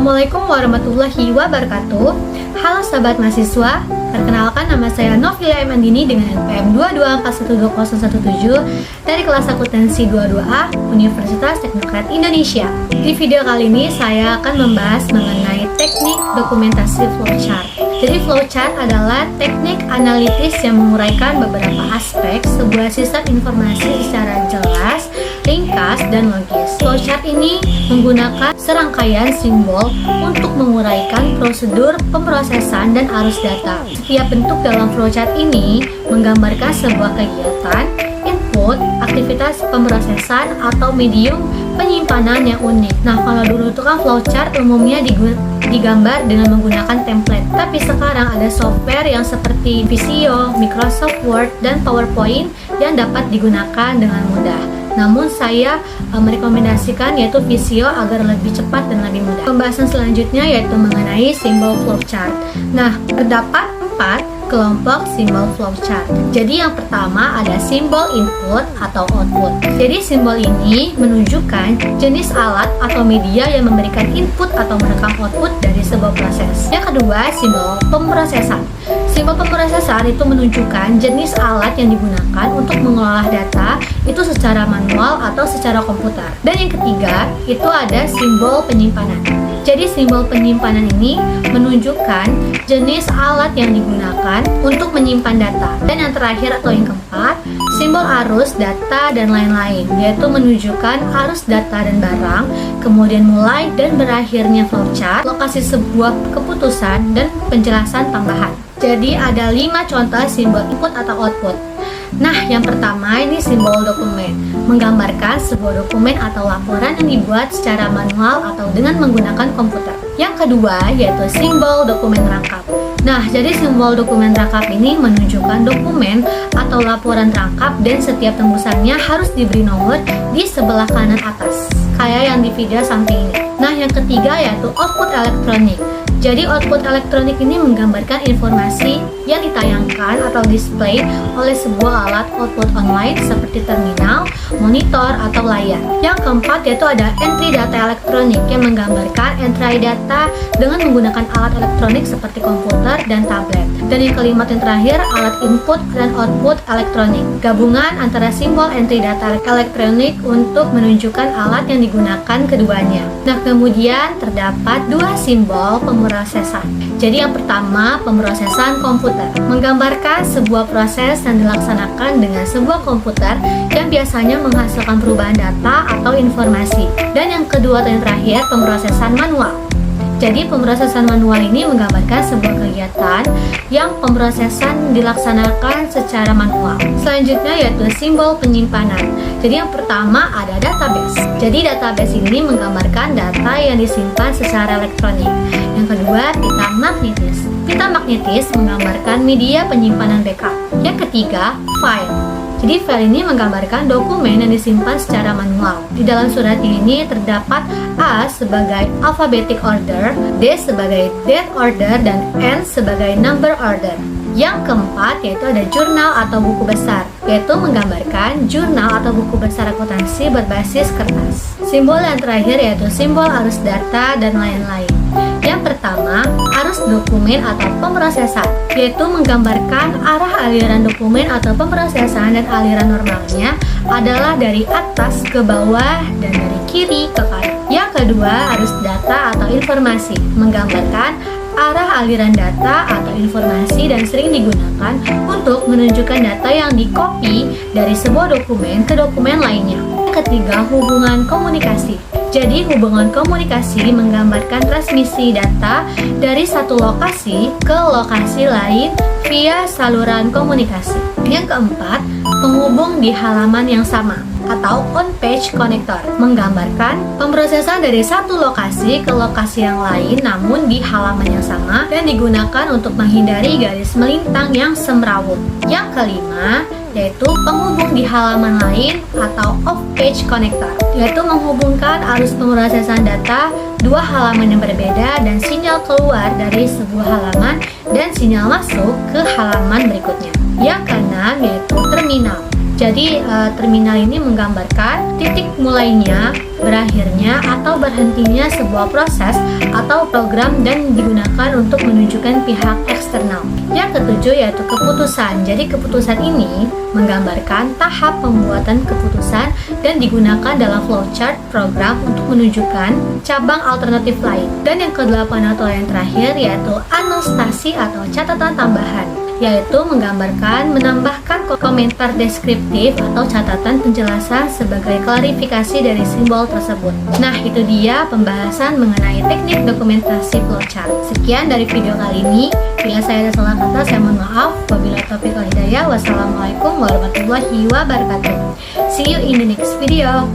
Assalamualaikum warahmatullahi wabarakatuh. Halo sahabat mahasiswa, perkenalkan nama saya Novia M. Andini dengan NPM 22412017 dari kelas akuntansi 22A Universitas Teknokrat Indonesia. Di video kali ini saya akan membahas mengenai teknik dokumentasi flowchart. Jadi flowchart adalah teknik analitis yang menguraikan beberapa aspek sebuah sistem informasi secara jelas, ringkas, dan logis. Flowchart ini menggunakan serangkaian simbol untuk menguraikan prosedur pemrosesan dan arus data. Setiap bentuk dalam flowchart ini menggambarkan sebuah kegiatan, input, aktivitas pemrosesan, atau medium penyimpanan yang unik. Nah, kalau dulu itu kan flowchart umumnya digambar dengan menggunakan template. Tapi sekarang ada software yang seperti Visio, Microsoft Word, dan PowerPoint yang dapat digunakan dengan mudah. Namun saya merekomendasikan yaitu Visio agar lebih cepat dan lebih mudah. Pembahasan selanjutnya yaitu mengenai simbol flowchart. Nah, terdapat 4 kelompok simbol flowchart. Jadi yang pertama ada simbol input atau output. Jadi simbol ini menunjukkan jenis alat atau media yang memberikan input atau merekam output dari sebuah proses. Yang kedua, simbol pemrosesan. Simbol pemrosesan itu menunjukkan jenis alat yang digunakan untuk mengolah data itu secara manual atau secara komputer. Dan yang ketiga, itu ada simbol penyimpanan. Jadi simbol penyimpanan ini menunjukkan jenis alat yang digunakan untuk menyimpan data. Dan yang terakhir atau yang keempat, simbol arus, data, dan lain-lain, yaitu menunjukkan arus data dan barang, kemudian mulai dan berakhirnya flowchart, lokasi sebuah keputusan, dan penjelasan tambahan. Jadi ada 5 contoh simbol input atau output. Nah, yang pertama ini simbol dokumen, menggambarkan sebuah dokumen atau laporan yang dibuat secara manual atau dengan menggunakan komputer. Yang kedua yaitu simbol dokumen rangkap. Nah, jadi simbol dokumen rangkap ini menunjukkan dokumen atau laporan rangkap dan setiap tembusannya harus diberi nomor di sebelah kanan atas, kayak yang di video samping ini. Nah, yang ketiga yaitu output elektronik. Jadi output elektronik ini menggambarkan informasi yang ditayangkan atau display oleh sebuah alat output online seperti terminal, monitor, atau layar. Yang keempat yaitu ada entry data elektronik yang menggambarkan entry data dengan menggunakan alat elektronik seperti komputer dan tablet. Dan yang kelima yang terakhir alat input dan output elektronik, gabungan antara simbol entry data elektronik untuk menunjukkan alat yang digunakan keduanya. Nah, kemudian terdapat 2 simbol pemrosesan. Jadi yang pertama, pemrosesan komputer, menggambarkan sebuah proses yang dilaksanakan dengan sebuah komputer yang biasanya menghasilkan perubahan data atau informasi. Dan yang kedua dan terakhir, pemrosesan manual. Jadi pemrosesan manual ini menggambarkan sebuah kegiatan yang pemrosesan dilaksanakan secara manual. Selanjutnya yaitu simbol penyimpanan. Jadi yang pertama ada database. Jadi database ini menggambarkan data yang disimpan secara elektronik. Yang kedua, pita magnetis. Pita magnetis menggambarkan media penyimpanan backup. Yang ketiga, file. Jadi file ini menggambarkan dokumen yang disimpan secara manual. Di dalam surat ini terdapat A sebagai alphabetic order, D sebagai date order, dan N sebagai number order. Yang keempat yaitu ada jurnal atau buku besar, yaitu menggambarkan jurnal atau buku besar akuntansi berbasis kertas. Simbol yang terakhir yaitu simbol arus data dan lain-lain. Yang pertama, arus dokumen atau pemrosesan, yaitu menggambarkan arah aliran dokumen atau pemrosesan dan aliran normalnya adalah dari atas ke bawah dan dari kiri ke kanan. Yang kedua, arus data atau informasi, menggambarkan arah aliran data atau informasi dan sering digunakan untuk menunjukkan data yang di-copy dari sebuah dokumen ke dokumen lainnya. Yang ketiga, hubungan komunikasi. Jadi hubungan komunikasi menggambarkan transmisi data dari satu lokasi ke lokasi lain via saluran komunikasi. Yang keempat, penghubung di halaman yang sama atau on-page connector, menggambarkan pemrosesan dari satu lokasi ke lokasi yang lain namun di halaman yang sama dan digunakan untuk menghindari garis melintang yang semrawut. Yang kelima yaitu penghubung di halaman lain atau off-page connector, yaitu menghubungkan arus pemrosesan data 2 halaman yang berbeda dan sinyal keluar dari sebuah halaman dan sinyal masuk ke halaman berikutnya. Yang keenam yaitu terminal. Jadi terminal ini menggambarkan titik mulainya berakhirnya atau berhentinya sebuah proses atau program dan digunakan untuk menunjukkan pihak eksternal. Yang ketujuh yaitu keputusan. Jadi keputusan ini menggambarkan tahap pembuatan keputusan dan digunakan dalam flowchart program untuk menunjukkan cabang alternatif lain. Dan yang kedelapan atau yang terakhir yaitu anotasi atau catatan tambahan, yaitu menggambarkan, menambahkan komentar deskriptif atau catatan penjelasan sebagai klarifikasi dari simbol tersebut. Nah, itu dia pembahasan mengenai teknik dokumentasi flowchart. Sekian dari video kali ini. Bila saya ada salah kata, saya mohon maaf. Wabillahi taufiq wal hidayah. Wassalamualaikum warahmatullahi wabarakatuh. See you in the next video.